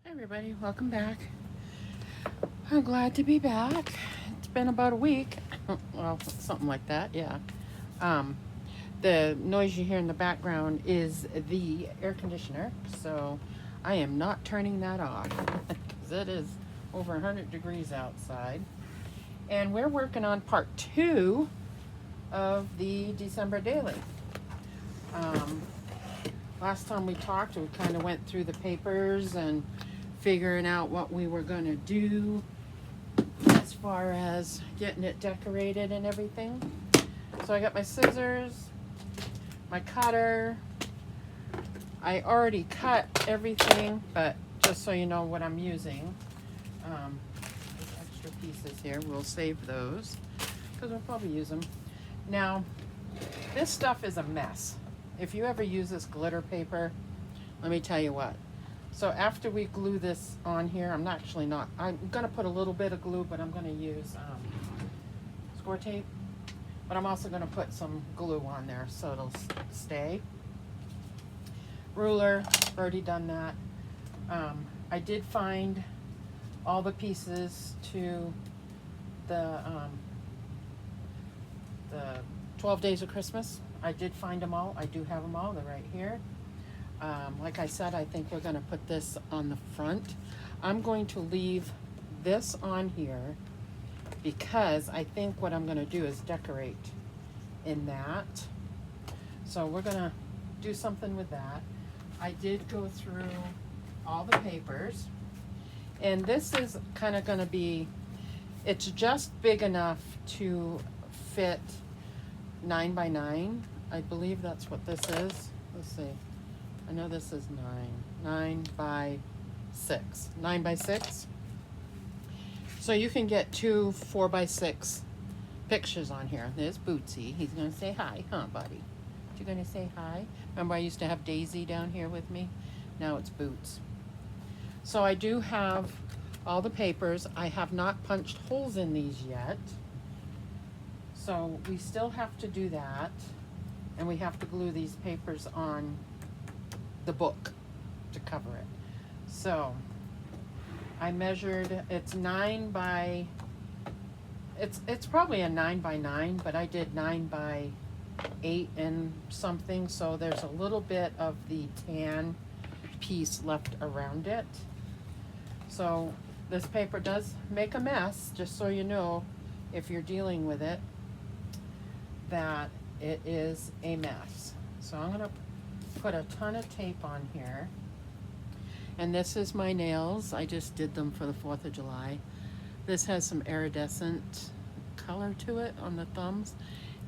Hi everybody, welcome back. I'm glad to be back. It's been about a week. Well, something like that, yeah. Um, the noise you hear in the background is the air conditioner, so I am not turning that off because it is over 100 degrees outside. And we're working on part two of the December daily. Um, Last time we talked, we kind of went through the papers and figuring out what we were going to do as far as getting it decorated and everything. So I got my scissors, my cutter. I already cut everything, but just so you know what I'm using. There's extra pieces here. We'll save those because we'll probably use them. Now, this stuff is a mess. If you ever use this glitter paper, let me tell you what. So after we glue this on here, I'm gonna put a little bit of glue, but I'm gonna use score tape. But I'm also gonna put some glue on there so it'll stay. Ruler, I've already done that. I did find all the pieces to the 12 Days of Christmas. I did find them all. I do have them all. They're right here. Like I said, I think we're going to put this on the front. I'm going to leave this on here because I think what I'm going to do is decorate in that. So we're going to do something with that. I did go through all the papers, and this is kind of going to be, it's just big enough to fit 9 by 9. I believe that's what this is. Let's see. I know this is 9 by 6. 9 by 6. So you can get two 4 by 6 pictures on here. There's Bootsy. He's going to say hi, huh, buddy? You going to say hi? Remember I used to have Daisy down here with me? Now it's Boots. So I do have all the papers. I have not punched holes in these yet. So we still have to do that. And we have to glue these papers on the book to cover it. So I measured, it's 9 by, it's probably a 9 by 9, but I did 9 by 8 and something, so there's a little bit of the tan piece left around it. So this paper does make a mess, just so you know, if you're dealing with it, that it is a mess. So I'm gonna put a ton of tape on here. And this is my nails. I just did them for the 4th of July. This has some iridescent color to it on the thumbs.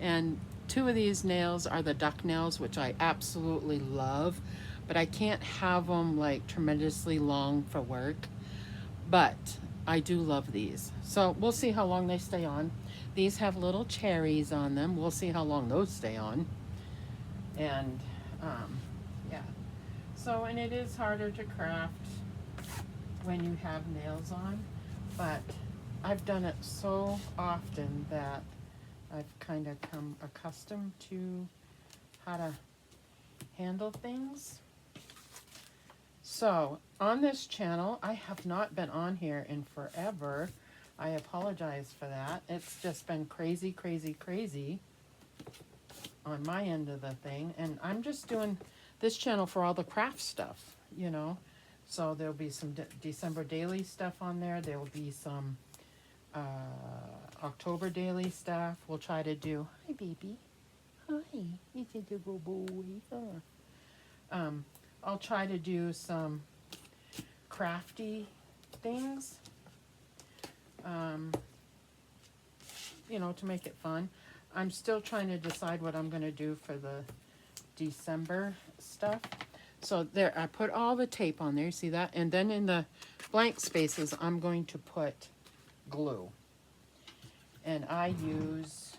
And 2 of these nails are the duck nails, which I absolutely love. But I can't have them like tremendously long for work. But I do love these. So we'll see how long they stay on. These have little cherries on them. We'll see how long those stay on. And yeah. So, and it is harder to craft when you have nails on, but I've done it so often that I've kind of come accustomed to how to handle things. So, on this channel, I have not been on here in forever. I apologize for that. It's just been crazy, crazy, crazy on my end of the thing. And I'm just doing this channel for all the craft stuff, you know. So there'll be some December daily stuff on there. There will be some October daily stuff. We'll try to do, hi baby, hi, it's a little boy. I'll try to do some crafty things, you know, to make it fun. I'm still trying to decide what I'm going to do for the December stuff. So there, I put all the tape on there, see that? And then in the blank spaces, I'm going to put glue. And I use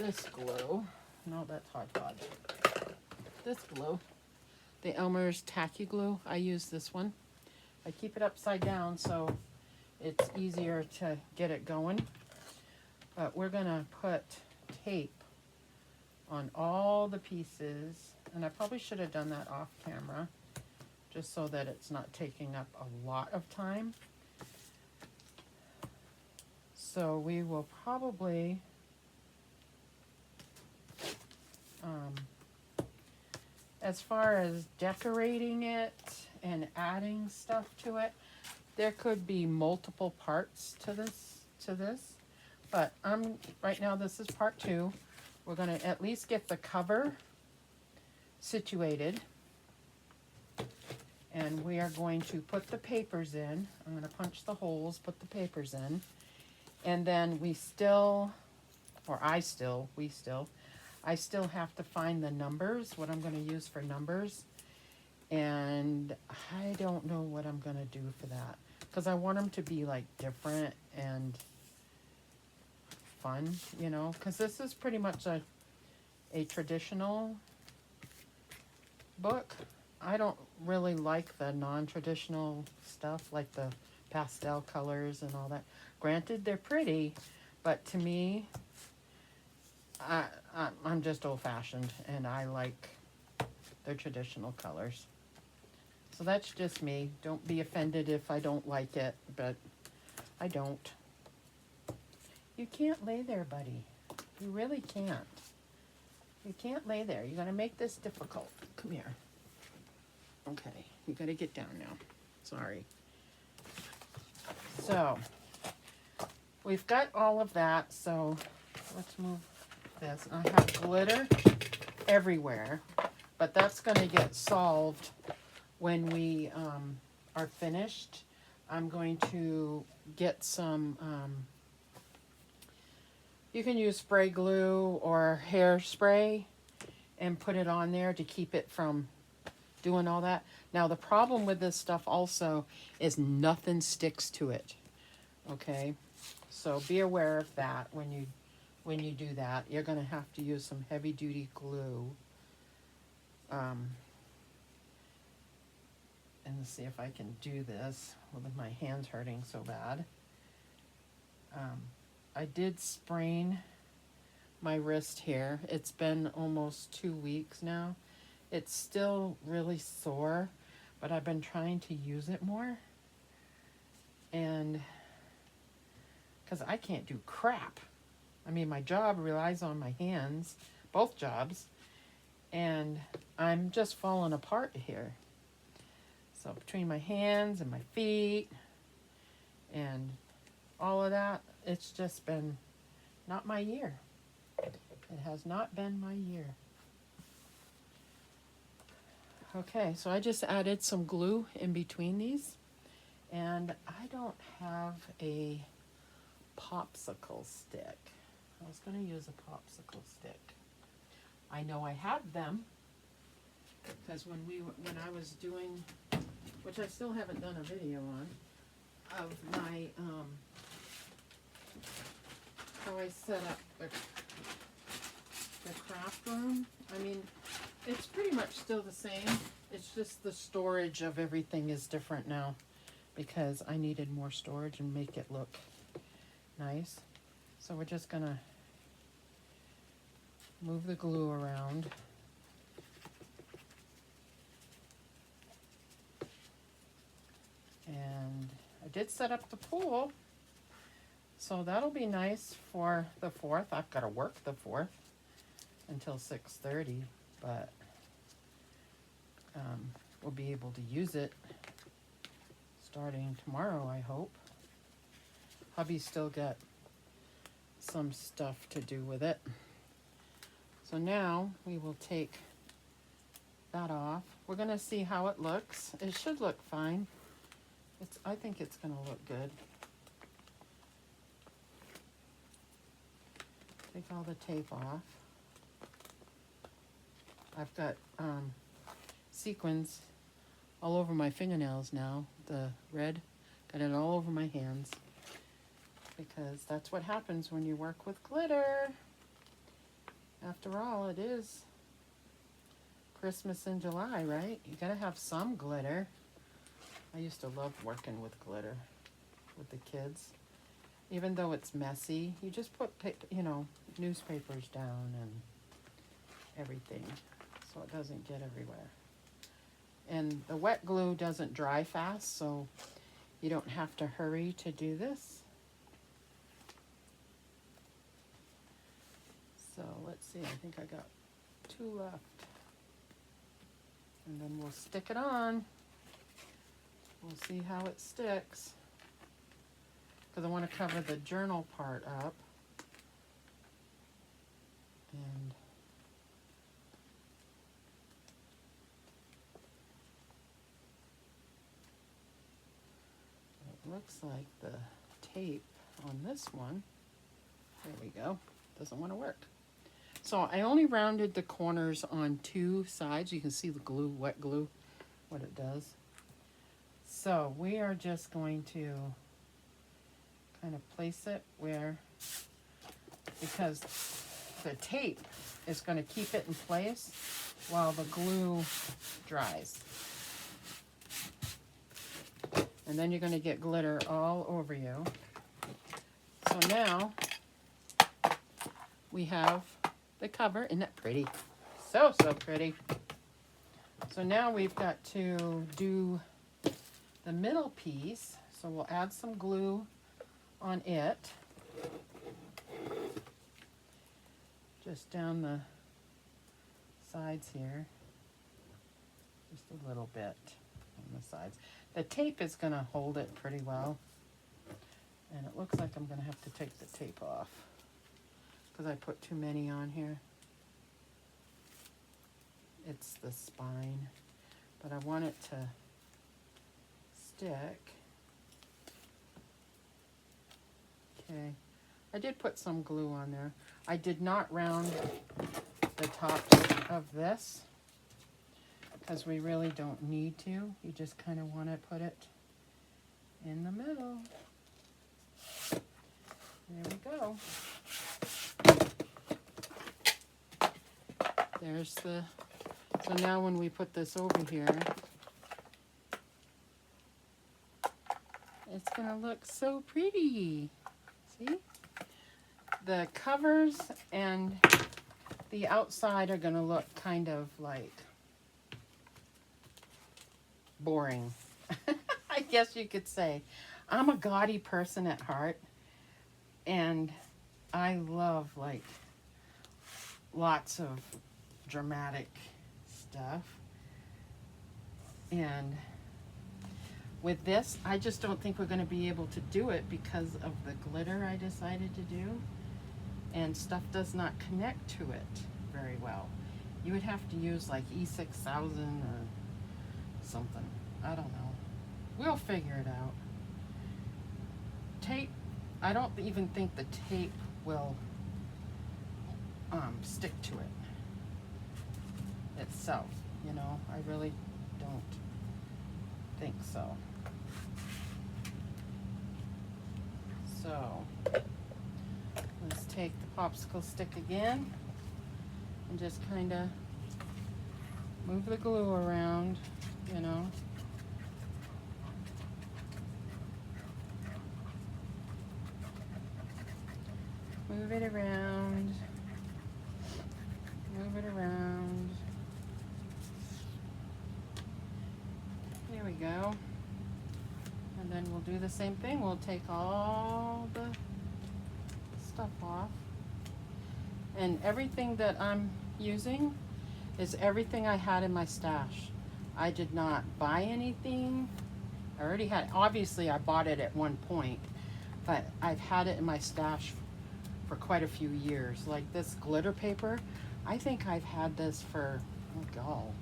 this glue. No, that's Hot Dodge. This glue, the Elmer's Tacky Glue. I use this one. I keep it upside down so it's easier to get it going. But we're gonna put tape on all the pieces, and I probably should have done that off camera, just so that it's not taking up a lot of time. So we will probably as far as decorating it and adding stuff to it, there could be multiple parts to this. But right now this is part 2. We're going to at least get the cover situated. And we are going to put the papers in. I'm going to punch the holes, put the papers in. And then we still have to find the numbers, what I'm going to use for numbers. And I don't know what I'm going to do for that, because I want them to be like different and fun, you know, because this is pretty much a traditional book. I don't really like the non-traditional stuff, like the pastel colors and all that. Granted, they're pretty, but to me, I'm just old-fashioned, and I like their traditional colors. So that's just me. Don't be offended if I don't like it, but I don't. You can't lay there, buddy. You really can't. You can't lay there. You're going to make this difficult. Come here. Okay, you got to get down now. Sorry. So, we've got all of that, so let's move this. I have glitter everywhere, but that's going to get solved when we are finished. I'm going to get some, you can use spray glue or hairspray and put it on there to keep it from doing all that. Now the problem with this stuff also is nothing sticks to it. Okay, so be aware of that when you do that. You're going to have to use some heavy duty glue. And let's see if I can do this with my hands hurting so bad. I did sprain my wrist here. It's been almost 2 weeks now. It's still really sore, but I've been trying to use it more. And because I can't do crap. I mean, my job relies on my hands, both jobs, and I'm just falling apart here. So between my hands and my feet and all of that, it's just been not my year. It has not been my year. Okay, so I just added some glue in between these, and I don't have a popsicle stick. I was going to use a popsicle stick. I know I have them because when I was doing, which I still haven't done a video on, of my how I set up the craft room. I mean, it's pretty much still the same. It's just the storage of everything is different now because I needed more storage and make it look nice. So we're just gonna move the glue around. And I did set up the pool, so that'll be nice for the 4th. I've got to work the 4th until 6:30, but we'll be able to use it starting tomorrow, I hope. Hubby's still got some stuff to do with it. So now we will take that off. We're going to see how it looks. It should look fine. I think it's going to look good. Take all the tape off. I've got sequins all over my fingernails now. The red, got it all over my hands. Because that's what happens when you work with glitter. After all, it is Christmas in July, right? You gotta have some glitter. I used to love working with glitter with the kids. Even though it's messy, you just put, newspapers down and everything so it doesn't get everywhere. And the wet glue doesn't dry fast, so you don't have to hurry to do this. So let's see, I think I got 2 left. And then we'll stick it on. We'll see how it sticks. Because I want to cover the journal part up. And it looks like the tape on this one, there we go, doesn't want to work. So I only rounded the corners on 2 sides. You can see the glue, wet glue, what it does. So we are just going to kind of place it where, because the tape is going to keep it in place while the glue dries. And then you're going to get glitter all over you. So now we have the cover. Isn't that pretty? So pretty. So now we've got to do the middle piece. So we'll add some glue on it. Just down the sides here. Just a little bit on the sides. The tape is going to hold it pretty well. And it looks like I'm going to have to take the tape off because I put too many on here. It's the spine, but I want it to stick. Okay, I did put some glue on there. I did not round the top of this because we really don't need to. You just kind of want to put it in the middle. There we go. There's the, so now when we put this over here, it's gonna look so pretty. See? The covers and the outside are gonna look kind of like boring. I guess you could say. I'm a gaudy person at heart, and I love like lots of dramatic stuff. And with this, I just don't think we're going to be able to do it because of the glitter I decided to do. And stuff does not connect to it very well. You would have to use like E6000 or something. I don't know. We'll figure it out. Tape, I don't even think the tape will stick to it itself, you know. I really don't think so. So let's take the popsicle stick again and just kind of move the glue around, you know. Move it around. Move it around. There we go. And then we'll do the same thing. We'll take all the stuff off. And everything that I'm using is everything I had in my stash. I did not buy anything. I already had, obviously I bought it at one point, but I've had it in my stash for quite a few years. Like this glitter paper, I think I've had this for, oh God,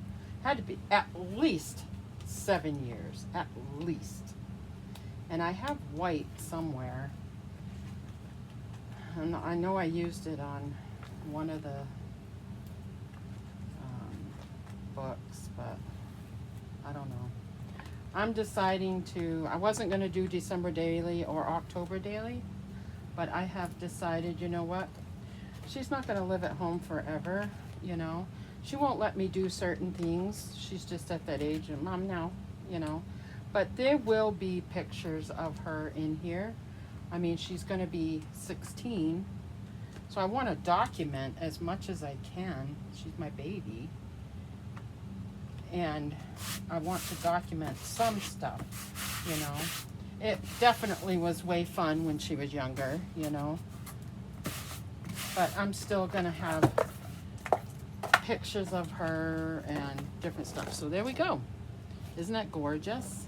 had to be at least 7 years, at least. And I have white somewhere. And I know I used it on one of the books, but I don't know. I'm deciding to, I wasn't going to do December daily or October daily, but I have decided, you know what? She's not going to live at home forever, you know. She won't let me do certain things. She's just at that age, and Mom, now, you know. But there will be pictures of her in here. I mean, she's going to be 16, so I want to document as much as I can. She's my baby. and I want to document some stuff, you know. It definitely was way fun when she was younger, you know. But I'm still gonna have pictures of her and different stuff. So there we go. Isn't that gorgeous?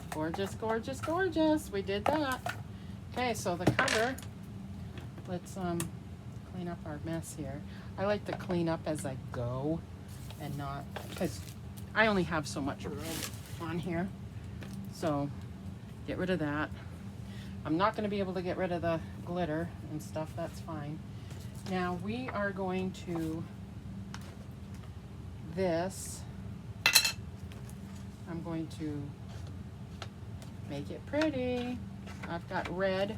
Gorgeous, gorgeous, gorgeous. We did that. Okay, so the cover, let's clean up our mess here. I like to clean up as I go and not, because I only have so much room on here. So get rid of that. I'm not going to be able to get rid of the glitter and stuff. That's fine. Now we are going to this. I'm going to make it pretty. I've got red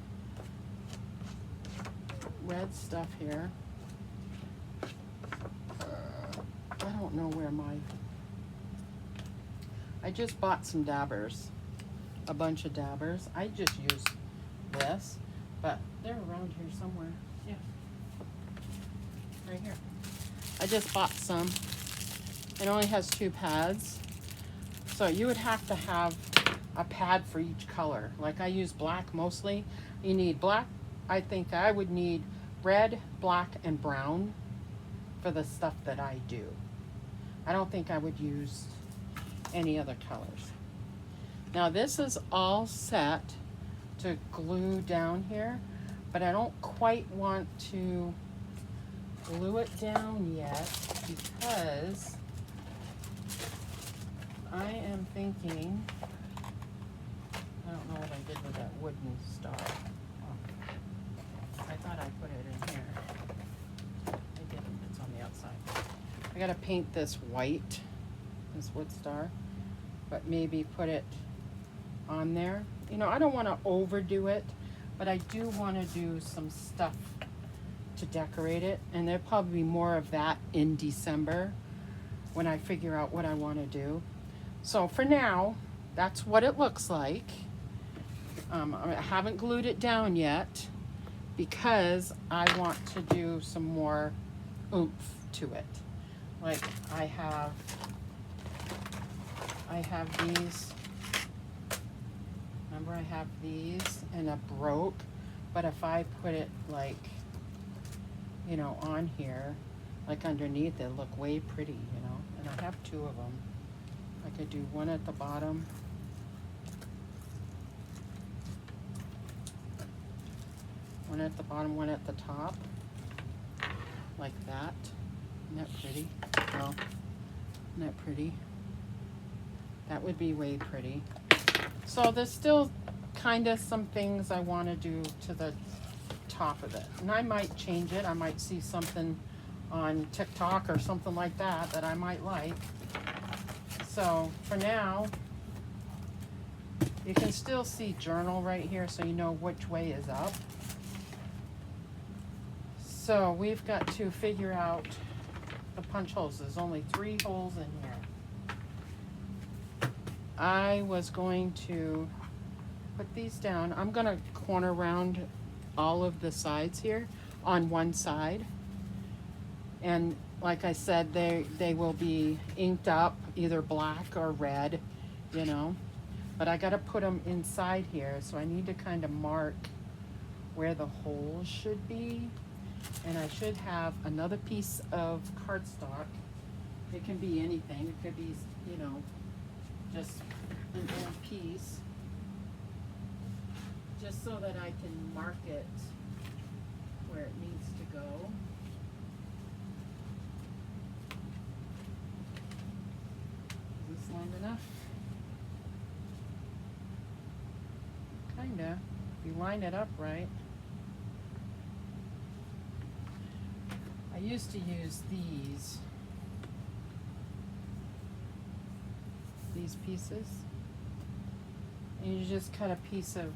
stuff here. I don't know where I just bought some dabbers, a bunch of dabbers. I just use this, but they're around here somewhere. Yeah, right here. I just bought some. It only has 2 pads, so you would have to have a pad for each color. Like I use black mostly. You need black. I think I would need red, black, and brown for the stuff that I do. I don't think I would use any other colors. Now this is all set to glue down here, but I don't quite want to glue it down yet because I am thinking, I don't know what I did with that wooden star. Oh, I thought I put it in here. I didn't, it's on the outside. I gotta paint this white, this wood star, but maybe put it on there. You know, I don't want to overdo it, but I do want to do some stuff to decorate it, and there'll probably be more of that in December when I figure out what I want to do. So for now, that's what it looks like. I haven't glued it down yet because I want to do some more oomph to it. Like I have these. Remember, I have these and a broke, but if I put it like, you know, on here, like underneath, it'll look way pretty, you know. And I have 2 of them. I could do one at the bottom. One at the bottom, one at the top. Like that. Isn't that pretty? Well, isn't that pretty? That would be way pretty. So there's still kind of some things I want to do to the top of it. And I might change it. I might see something on TikTok or something like that that I might like. So for now, you can still see journal right here so you know which way is up. So we've got to figure out the punch holes. There's only 3 holes in here. I was going to put these down. I'm going to corner round all of the sides here on one side. And like I said, they will be inked up, either black or red, you know. But I got to put them inside here, so I need to kind of mark where the holes should be. And I should have another piece of cardstock. It can be anything. It could be, you know, just an old piece, just so that I can mark it where it needs to go. Is this lined enough? Kinda. If you line it up right. I used to use these pieces, and you just cut a piece of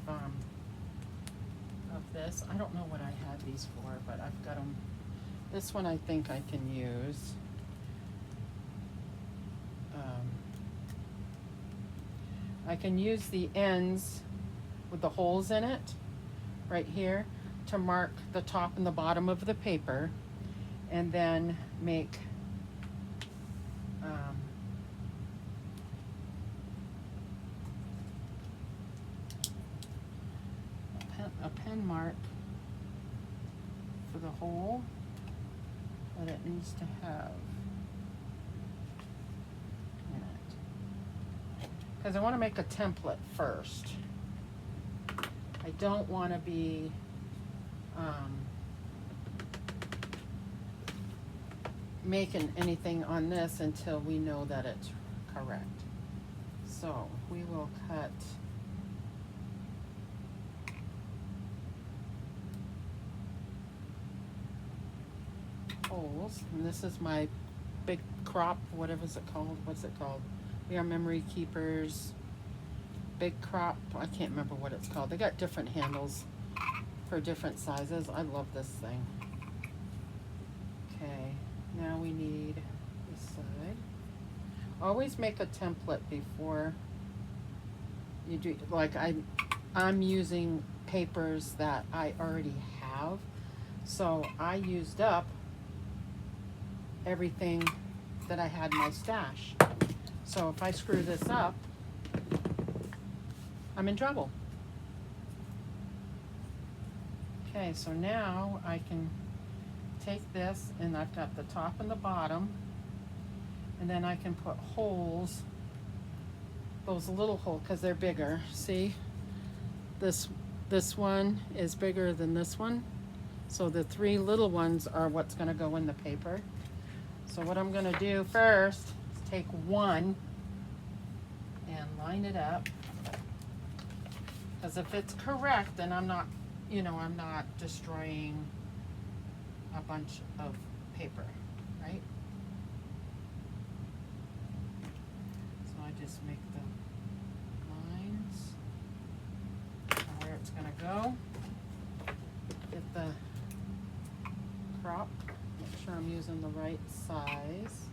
this. I don't know what I had these for, but I've got them. This one I think I can use. I can use the ends with the holes in it right here to mark the top and the bottom of the paper, and then make one mark for the hole that it needs to have in it. Because I want to make a template first. I don't want to be making anything on this until we know that it's correct. So we will cut holes, and this is my big crop, whatever is it called? What's it called? We Are Memory Keepers big crop. I can't remember what it's called. They got different handles for different sizes. I love this thing. Okay, now we need this side. Always make a template before you do, like I'm using papers that I already have. So I used up everything that I had in my stash. So if I screw this up, I'm in trouble. Okay, so now I can take this, and I've got the top and the bottom, and then I can put holes, those little holes, because they're bigger. See, this one is bigger than this one, so the three little ones are what's going to go in the paper. So what I'm going to do first is take one and line it up, because if it's correct, then I'm not, I'm not destroying a bunch of paper, right? So I just make the lines and where it's gonna go. Get the crop, make sure I'm using the right size.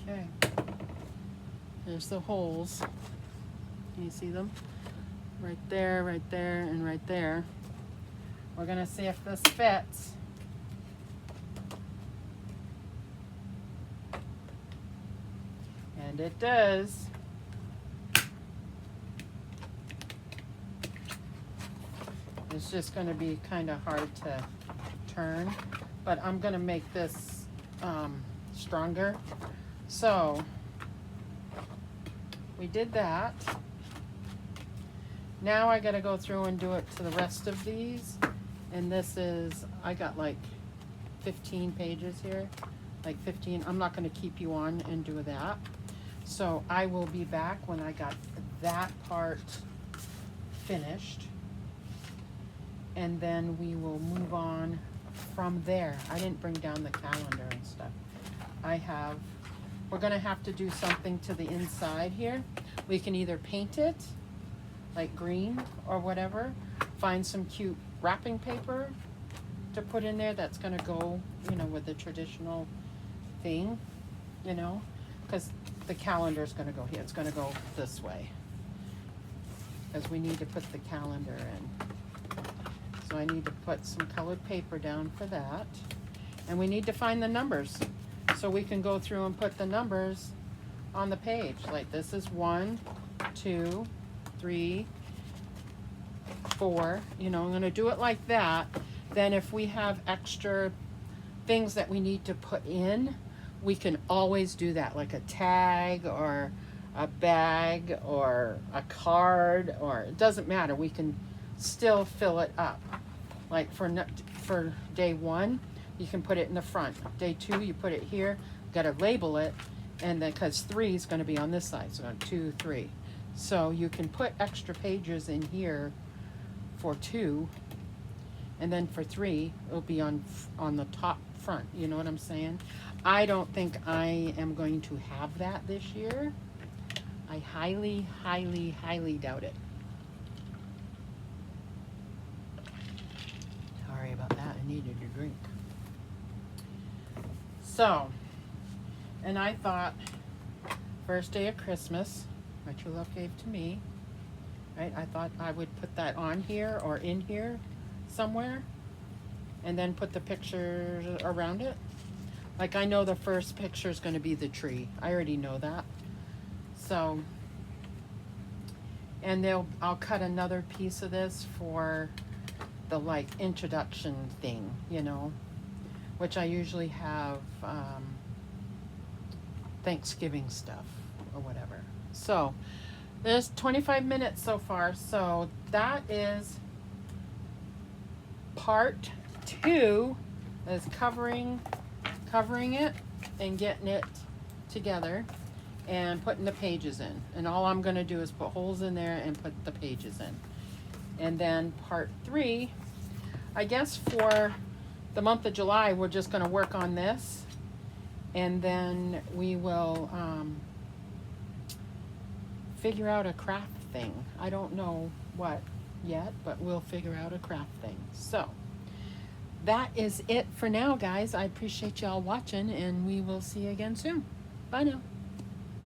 Okay, there's the holes. Can you see them? Right there, and right there. We're gonna see if this fits. And it does. It's just gonna be kind of hard to turn, but I'm gonna make this stronger. So we did that. Now I gotta go through and do it to the rest of these. And this is, I got like 15 pages here, like 15. I'm not gonna keep you on and do that. So I will be back when I got that part finished. And then we will move on from there. I didn't bring down the calendar and stuff. We're gonna have to do something to the inside here. We can either paint it like green or whatever, find some cute wrapping paper to put in there that's gonna go, with the traditional thing, because the calendar is gonna go here. It's gonna go this way, because we need to put the calendar in. So I need to put some colored paper down for that. And we need to find the numbers, so we can go through and put the numbers on the page. Like this is 1, 2, 3, 4. I'm gonna do it like that. Then if we have extra things that we need to put in, we can always do that, like a tag or a bag or a card, or it doesn't matter. We can still fill it up. Like for day 1, you can put it in the front. Day 2, you put it here. Got to label it, and then because 3 is going to be on this side, so 2, 3. So you can put extra pages in here for 2, and then for 3, it'll be on the top front. You know what I'm saying? I don't think I am going to have that this year. I highly, highly, highly doubt it. Sorry about that. I needed a drink. So, and I thought, first day of Christmas, my true love gave to me, right? I thought I would put that on here or in here somewhere. and then put the pictures around it. Like I know the first picture is going to be the tree. I already know that. So, and I'll cut another piece of this for the like introduction thing, you know, which I usually have Thanksgiving stuff or whatever. So there's 25 minutes so far. So that is part 2, is covering it and getting it together and putting the pages in. And all I'm going to do is put holes in there and put the pages in. And then part 3, I guess for the month of July, we're just going to work on this. And then we will figure out a craft thing. I don't know what yet, but we'll figure out a craft thing. So that is it for now, guys. I appreciate y'all watching, and we will see you again soon. Bye now.